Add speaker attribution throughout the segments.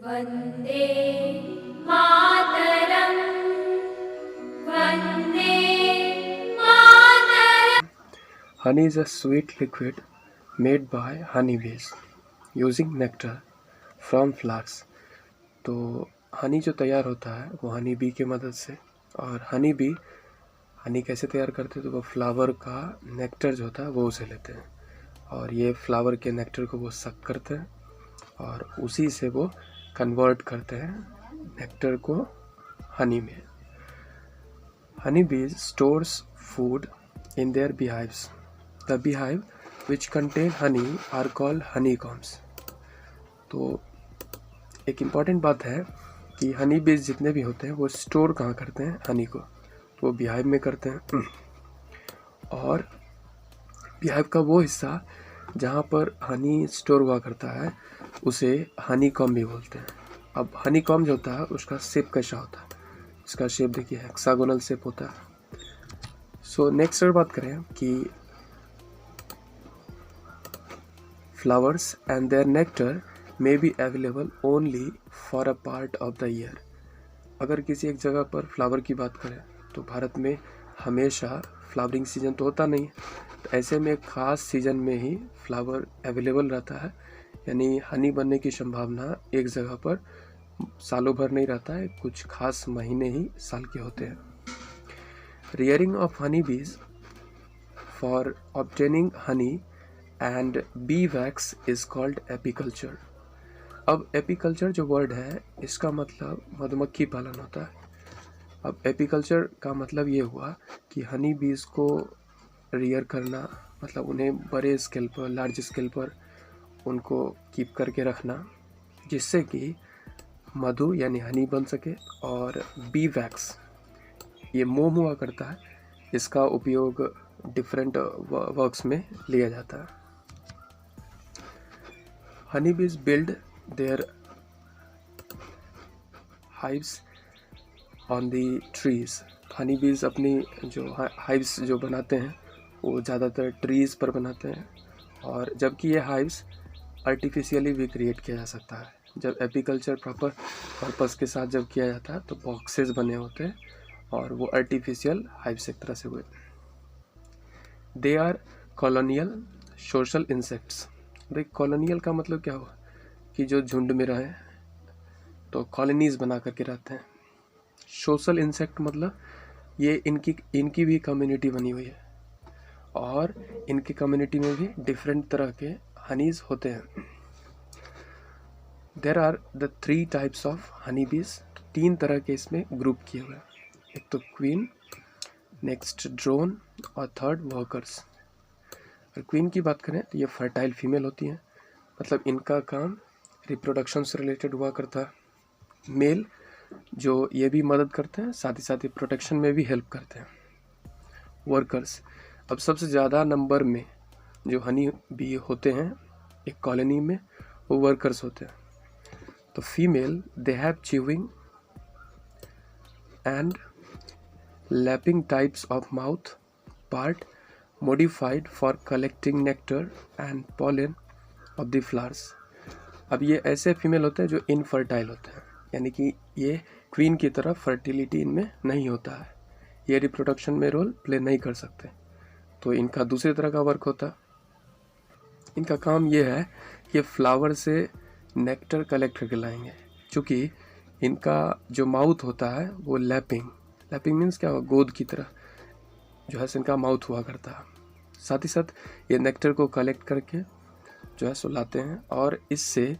Speaker 1: Vande Mataram Vande Mataram.
Speaker 2: Honey is a sweet liquid made by honeybees using nectar from flowers. तो हनी जो तैयार होता है वो हनी बी की मदद से, और हनी कैसे तैयार करते हैं तो वो फ्लावर का नेक्टर जो होता है वो उसे लेते हैं, और ये फ्लावर के नेक्टर को वो सक करते हैं और उसी से वो कन्वर्ट करते हैं नेक्टर को हनी में। हनी बीज stores food in their beehives. The beehive which contain honey are called honeycombs. तो एक इम्पॉर्टेंट बात है कि हनी बीज जितने भी होते हैं वो स्टोर कहाँ करते हैं हनी को, वो beehive में करते हैं। और beehive का वो हिस्सा जहाँ पर हनी स्टोर हुआ करता है उसे हनी कॉम्ब भी बोलते हैं। अब हनी कॉम्ब जो होता है उसका शेप कैसा होता है, इसका शेप देखिए हेक्सागोनल शेप होता है। सो नेक्स्ट अगर बात करें कि flowers and their nectar may be available only for a part of the year. अगर किसी एक जगह पर फ्लावर की बात करें तो भारत में हमेशा फ्लावरिंग सीजन तो होता नहीं है, तो ऐसे में ख़ास सीजन में ही फ्लावर अवेलेबल रहता है, यानी हनी बनने की संभावना एक जगह पर सालों भर नहीं रहता है, कुछ खास महीने ही साल के होते हैं। रियरिंग ऑफ हनी बीज for obtaining honey and B wax is called apiculture. अब एपीकल्चर जो वर्ड है इसका मतलब मधुमक्खी पालन होता है। अब एपीकल्चर का मतलब ये हुआ कि हनी बीज को रियर करना, मतलब उन्हें बड़े स्केल पर, लार्ज स्केल पर उनको कीप करके रखना, जिससे कि मधु यानी हनी बन सके, और बी वैक्स ये मोम हुआ करता है, इसका उपयोग डिफरेंट वर्क्स में लिया जाता है। हनी बीज build their hives on the trees. Honey बीज अपनी जो हाइव्स जो बनाते हैं वो ज़्यादातर ट्रीज़ पर बनाते हैं, और जबकि ये हाइव्स आर्टिफिशियली भी क्रिएट किया जा सकता है। जब एपीकल्चर प्रॉपर पर्पस के साथ जब किया जाता है तो बॉक्सेस बने होते हैं और वो आर्टिफिशियल हाइव्स एक तरह से हुए। They are colonial social insects. देख, कॉलोनियल का मतलब क्या हुआ कि जो झुंड में रहे, तो कॉलोनीज बना करके रहते हैं। सोशल इंसेक्ट मतलब ये इनकी भी कम्युनिटी बनी हुई है, और इनकी कम्युनिटी में भी डिफरेंट तरह के हनीज होते हैं। There are the 3 types of honey bees. 3 तरह के इसमें ग्रुप किए हुए हैं, एक तो क्वीन, नेक्स्ट ड्रोन, और थर्ड वर्कर्स। और क्वीन की बात करें तो ये फर्टाइल फीमेल होती हैं, मतलब इनका काम रिप्रोडक्शन से रिलेटेड हुआ करता है। मेल जो ये भी मदद करते हैं, साथ ही प्रोटेक्शन में भी हेल्प करते हैं। वर्कर्स, अब सबसे ज़्यादा नंबर में जो हनी बी होते हैं एक कॉलोनी में वो वर्कर्स होते हैं। तो female they have chewing and lapping types of mouth part modified for collecting nectar and pollen of the flowers. अब ये ऐसे फीमेल होते हैं जो इनफर्टाइल होते हैं, यानी कि ये क्वीन की तरह फर्टिलिटी इनमें नहीं होता है, ये रिप्रोडक्शन में रोल प्ले नहीं कर सकते, तो इनका दूसरी तरह का वर्क होता है। इनका काम ये है कि फ्लावर से नेक्टर कलेक्ट करके लाएंगे, चूँकि इनका जो माउथ होता है वो लैपिंग मीन्स क्या हुआ, गोद की तरह जो है इनका माउथ हुआ करता है। साथ ही साथ ये नेक्टर को कलेक्ट करके जो है सो लाते हैं, और इससे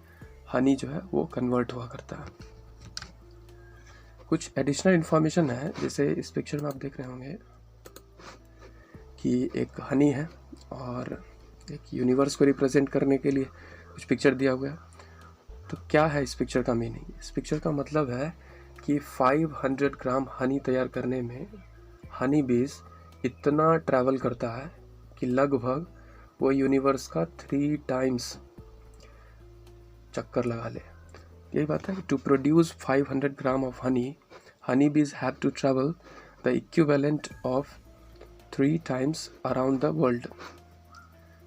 Speaker 2: हनी जो है वो कन्वर्ट हुआ करता है। कुछ एडिशनल इन्फॉर्मेशन है, जैसे इस पिक्चर में आप देख रहे होंगे कि एक हनी है और एक यूनिवर्स को रिप्रेजेंट करने के लिए कुछ पिक्चर दिया हुआ है। तो क्या है इस पिक्चर का मीनिंग? इस पिक्चर का मतलब है कि 500 ग्राम हनी तैयार करने में हनी बीज इतना ट्रैवल करता है कि लगभग वो यूनिवर्स का 3 टाइम्स चक्कर लगा ले। यही बात है कि to produce 500 gram of honey bees have to travel the equivalent of 3 times around the world.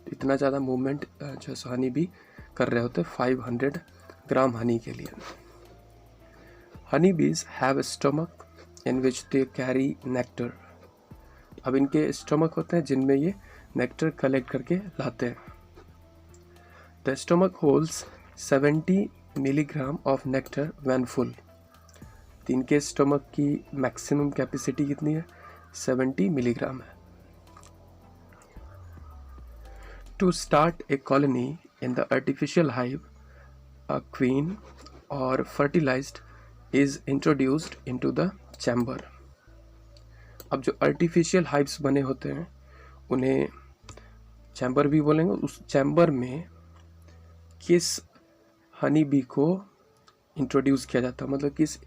Speaker 2: इतना ज़्यादा मूवमेंट जो है हनी बी कर रहे होते 500 ग्राम हनी के लिए। Honey bees have a stomach in which they carry nectar. अब इनके स्टमक होते हैं जिनमें ये नेक्टर कलेक्ट करके लाते हैं. The stomach holds 70 milligram of nectar when full. तो इनके स्टमक की मैक्सिमम कैपेसिटी कितनी है? 70 मिलीग्राम है. To start a colony in the artificial hive, a queen और fertilized is introduced into the chamber. अब जो आर्टिफिशियल हाइव्स बने होते हैं उन्हें चैम्बर भी बोलेंगे. उस चैम्बर में किस हनी बी को इंट्रोड्यूस किया जाता, मतलब किस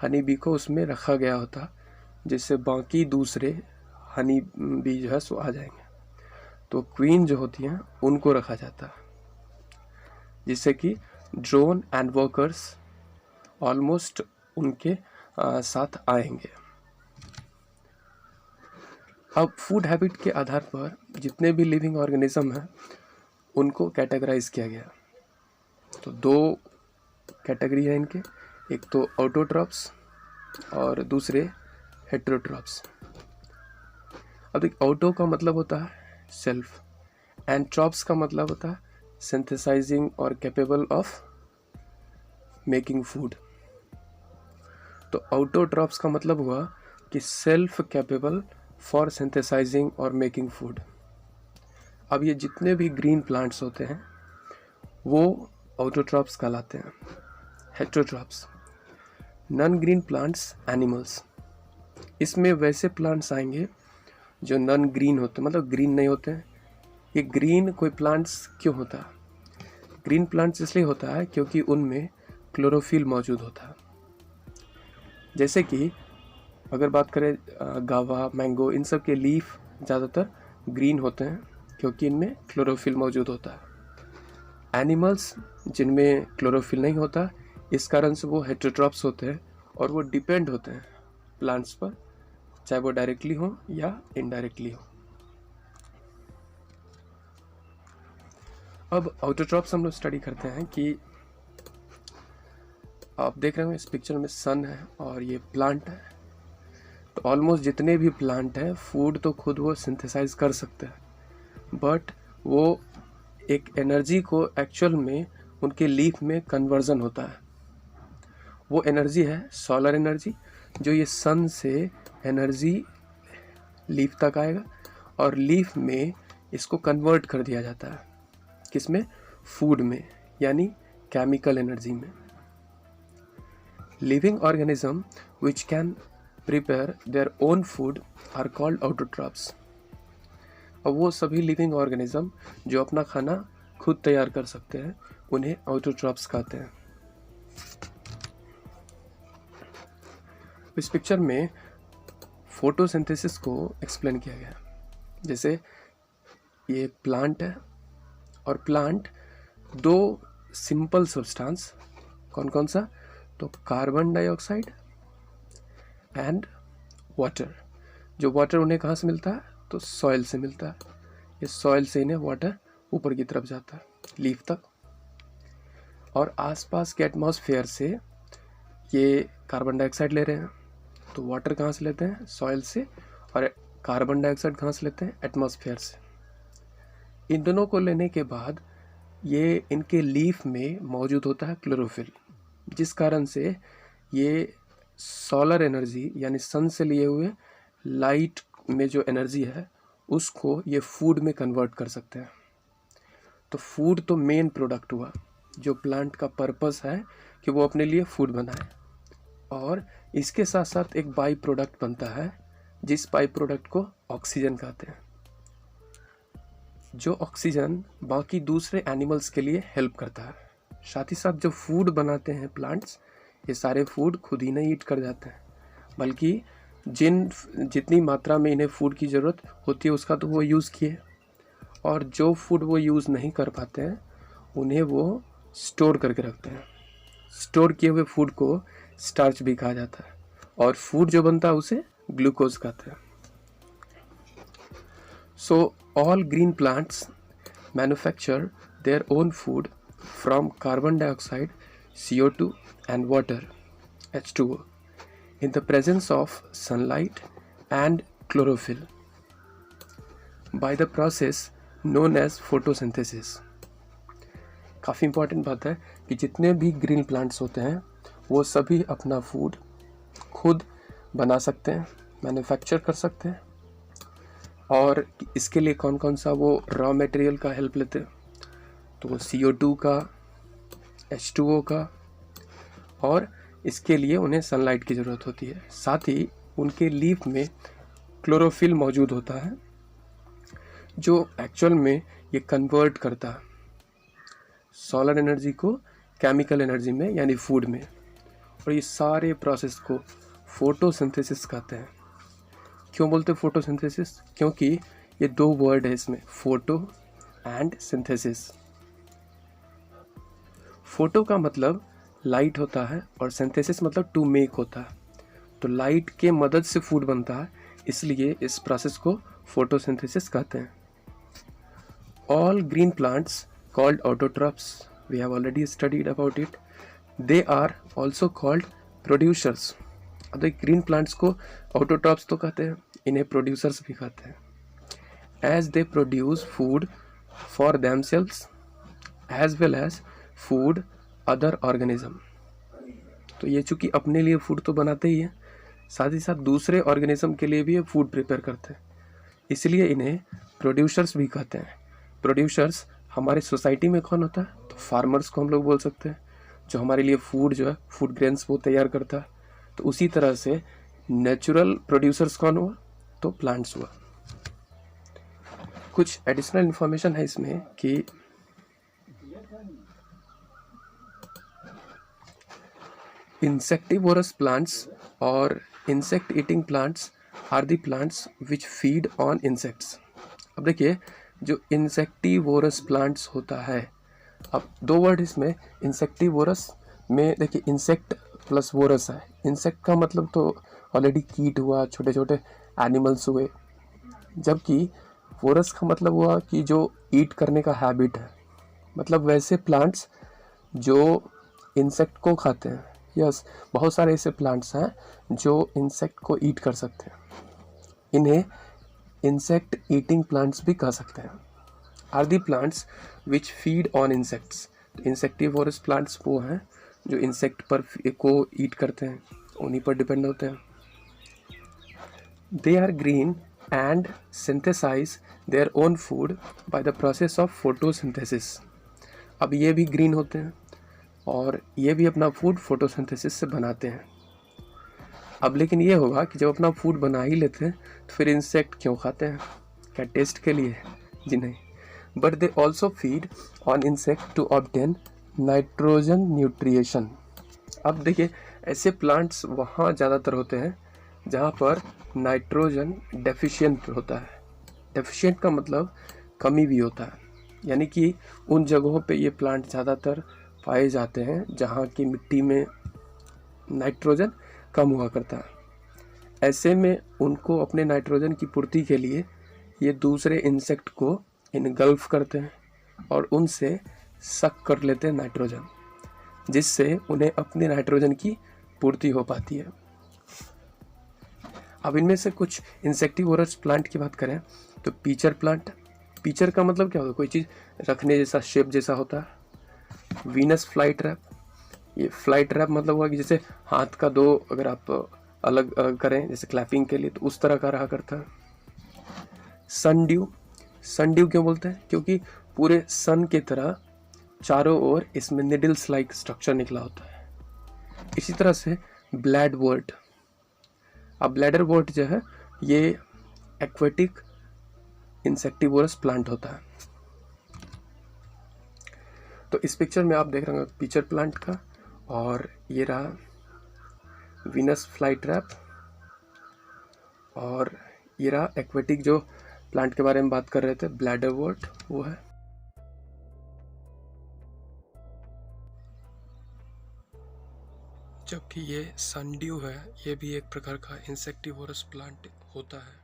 Speaker 2: हनी बी को उसमें रखा गया होता जिससे बाकी दूसरे हनी बी जो है सो आ जाएंगे. तो क्वीन जो होती हैं उनको रखा जाता जिससे कि ड्रोन एंड वर्कर्स ऑलमोस्ट उनके साथ आएंगे. अब फूड हैबिट के आधार पर जितने भी लिविंग ऑर्गेनिज्म हैं उनको कैटेगराइज किया गया. तो 2 कैटेगरी है इनके, एक तो ऑटोट्रॉप्स और दूसरे हेटेरोट्रॉप्स. अब देखिए, ऑटो का मतलब होता है सेल्फ एंड ट्रॉप्स का मतलब होता है सिंथेसाइजिंग और कैपेबल ऑफ मेकिंग फूड. तो ऑटोट्रॉप्स का मतलब हुआ कि सेल्फ कैपेबल फॉर सिंथेसाइजिंग और मेकिंग फूड. अब ये जितने भी ग्रीन प्लांट्स होते हैं वो ऑटोट्रॉप्स कहलाते हैं. Heterotrophs non green plants animals. इसमें वैसे प्लांट्स आएंगे जो नॉन ग्रीन होते हैं, मतलब ग्रीन नहीं होते हैं. ये ग्रीन कोई प्लांट्स क्यों होता है? ग्रीन प्लांट्स इसलिए होता है क्योंकि उनमें क्लोरोफिल मौजूद होता है. जैसे कि अगर बात करें गावा, मैंगो, इन सब के लीफ ज़्यादातर ग्रीन होते हैं क्योंकि इनमें क्लोरोफिल मौजूद होता है. एनिमल्स जिनमें क्लोरोफिल नहीं होता, इस कारण से वो हेटेरोट्रॉप्स होते हैं और वो डिपेंड होते हैं प्लांट्स पर, चाहे वो डायरेक्टली हो या इनडायरेक्टली हो. अब ऑटोट्रॉप्स हम लोग स्टडी करते हैं कि आप देख रहे हो इस पिक्चर में सन है और ये प्लांट है. तो ऑलमोस्ट जितने भी प्लांट हैं फूड तो खुद वो सिंथेसाइज कर सकते हैं, बट वो एक एनर्जी को एक्चुअल में उनके लीफ में कन्वर्जन होता है. वो एनर्जी है सोलर एनर्जी, जो ये सन से एनर्जी लीफ तक आएगा और लीफ में इसको कन्वर्ट कर दिया जाता है. किसमें? फूड में, यानी केमिकल एनर्जी में. Living organism which can prepare their own food are called autotrophs. अब वो सभी लिविंग ऑर्गेनिज्म जो अपना खाना खुद तैयार कर सकते हैं उन्हें ऑटोट्रॉप्स कहते हैं. इस पिक्चर में फोटोसिंथेसिस को एक्सप्लेन किया गया. जैसे ये प्लांट है और प्लांट 2 सिंपल सब्सटेंस, कौन कौन सा? तो कार्बन डाइऑक्साइड एंड वाटर. जो वाटर उन्हें कहाँ से मिलता है? तो सॉइल से मिलता है. ये सॉइल से इन्हें वाटर ऊपर की तरफ जाता है लीफ तक, और आसपास के एटमॉस्फेयर से ये कार्बन डाइऑक्साइड ले रहे हैं. तो वाटर कहाँ से लेते हैं? सॉइल से. और कार्बन डाइऑक्साइड कहाँ से लेते हैं? एटमॉस्फेयर से. इन दोनों को लेने के बाद ये इनके लीफ में मौजूद होता है क्लोरोफिल, जिस कारण से ये सोलर एनर्जी यानी सन से लिए हुए लाइट में जो एनर्जी है उसको ये फूड में कन्वर्ट कर सकते हैं. तो फूड तो मेन प्रोडक्ट हुआ, जो प्लांट का पर्पस है कि वो अपने लिए फूड बनाए, और इसके साथ साथ एक बाई प्रोडक्ट बनता है जिस बाई प्रोडक्ट को ऑक्सीजन कहते हैं, जो ऑक्सीजन बाकी दूसरे एनिमल्स के लिए हेल्प करता है. साथ ही साथ जो फूड बनाते हैं प्लांट्स, ये सारे फूड खुद ही नहीं ईट कर जाते हैं, बल्कि जितनी मात्रा में इन्हें फूड की ज़रूरत होती है उसका तो वो यूज़ किए, और जो फूड वो यूज़ नहीं कर पाते हैं उन्हें वो स्टोर करके रखते हैं. स्टोर किए हुए फूड को स्टार्च भी कहा जाता है, और फूड जो बनता है उसे ग्लूकोज कहते हैं. So all green plants manufacture there own food from carbon dioxide, CO2 and water, H2O in the presence of sunlight and chlorophyll by the process known as photosynthesis. काफ़ी इंपॉर्टेंट बात है कि जितने भी ग्रीन प्लांट्स होते हैं वो सभी अपना फूड खुद बना सकते हैं, मैन्युफैक्चर कर सकते हैं। और इसके लिए कौन कौन सा वो रॉ मटेरियल का हेल्प लेते हैं, तो CO2 का, H2O का, और इसके लिए उन्हें सनलाइट की ज़रूरत होती है। साथ ही उनके लीफ में क्लोरोफिल मौजूद होता है जो एक्चुअल में ये कन्वर्ट करता है सोलर एनर्जी को केमिकल एनर्जी में, यानी फूड में। और ये सारे प्रोसेस को फोटोसिंथेसिस कहते हैं। क्यों बोलते हैं फोटोसिंथेसिस? क्योंकि ये दो वर्ड है इसमें, फोटो एंड सिंथेसिस। फोटो का मतलब लाइट होता है और सिंथेसिस मतलब टू मेक होता है। तो लाइट के मदद से फूड बनता है, इसलिए इस प्रोसेस को फोटोसिंथेसिस कहते हैं। All green plants called autotrophs, we have already studied about it. They are also called producers. अब देखिए ग्रीन प्लांट्स को ऑटोट्रॉप्स तो कहते हैं, इन्हें प्रोड्यूसर्स भी कहते हैं। As they produce food for themselves as well as food other organism. तो ये चूँकि अपने लिए फूड तो बनाते ही हैं, साथ ही साथ दूसरे ऑर्गेनिज्म के लिए भी ये फूड प्रिपेयर करते हैं, इसलिए इन्हें प्रोड्यूसर्स भी कहते हैं। प्रोड्यूसर्स हमारे सोसाइटी में कौन होता है? तो फार्मर्स को हम लोग बोल सकते हैं, जो हमारे लिए फूड जो है, फूड ग्रेन्स वो तैयार करता है। तो उसी तरह से नेचुरल प्रोड्यूसर्स कौन हुआ? तो प्लांट्स हुआ। कुछ एडिशनल इंफॉर्मेशन है इसमें कि इंसेक्टिवोरस प्लांट्स और insect eating plants are the plants which feed on insects. अब देखिए जो इंसेक्टिवोरस प्लांट्स होता है, अब दो वर्ड इसमें, इंसेक्टिवोरस में देखिए इंसेक्ट प्लस वोरस है। इंसेक्ट का मतलब तो ऑलरेडी कीट हुआ, छोटे छोटे एनिमल्स हुए, जबकि वोरस का मतलब हुआ कि जो ईट करने का हैबिट है, मतलब वैसे प्लांट्स जो इंसेक्ट को खाते हैं। यस, बहुत सारे ऐसे प्लांट्स हैं जो इंसेक्ट को ईट कर सकते हैं, इन्हें इंसेक्ट ईटिंग प्लांट्स भी कह सकते हैं। Are the plants which feed on insects. Insectivorous plants वो हैं जो इंसेक्ट पर को ईट करते हैं, उन्हीं पर डिपेंड होते हैं। They are green and synthesise their own food by the process of photosynthesis. अब ये भी ग्रीन होते हैं और ये भी अपना फूड फोटोसिंथेसिस से बनाते हैं। अब लेकिन ये होगा कि जब अपना फूड बना ही लेते हैं तो फिर इंसेक्ट क्यों खाते हैं? क्या टेस्ट के लिए? जी नहीं, but they also feed on insect to obtain nitrogen nutrition. अब देखिए ऐसे प्लांट्स वहाँ ज़्यादातर होते हैं जहाँ पर नाइट्रोजन डेफिशिएंट होता है। डेफिशिएंट का मतलब कमी भी होता है, यानी कि उन जगहों पे ये प्लांट ज़्यादातर पाए जाते हैं जहाँ की मिट्टी में नाइट्रोजन कम हुआ करता है। ऐसे में उनको अपने नाइट्रोजन की पूर्ति के लिए ये दूसरे इंसेक्ट को इनगल्फ करते हैं और उनसे सक कर लेते हैं नाइट्रोजन, जिससे उन्हें अपनी नाइट्रोजन की पूर्ति हो पाती है। अब इनमें से कुछ इंसेक्टिवोरस प्लांट की बात करें तो पीचर प्लांट। पीचर का मतलब क्या होता है? कोई चीज़ रखने जैसा, शेप जैसा होता है। वीनस फ्लाई ट्रैप, ये फ्लाई ट्रैप मतलब हुआ कि जैसे हाथ का दो अगर आप अलग अलग करें जैसे क्लैपिंग के लिए, तो उस तरह का रहा करता है। सन ड्यू, सन ड्यू क्यों बोलते हैं? क्योंकि पूरे सन की तरह चारों ओर इसमें निडल्स लाइक स्ट्रक्चर निकला होता है। इसी तरह से ब्लैड वर्ट। अब ब्लैडर वर्ट जो है ये एक्वेटिक इंसेक्टिवोरस प्लांट होता है। तो इस पिक्चर में आप देख रहे होंगे पीचर प्लांट का, और ये रहा वीनस फ्लाई ट्रैप, और ये रहा एक्वेटिक जो प्लांट के बारे में बात कर रहे थे, ब्लैडर वर्ट वो है। जबकि ये सनड्यू है, ये भी एक प्रकार का इंसेक्टिवोरस प्लांट होता है।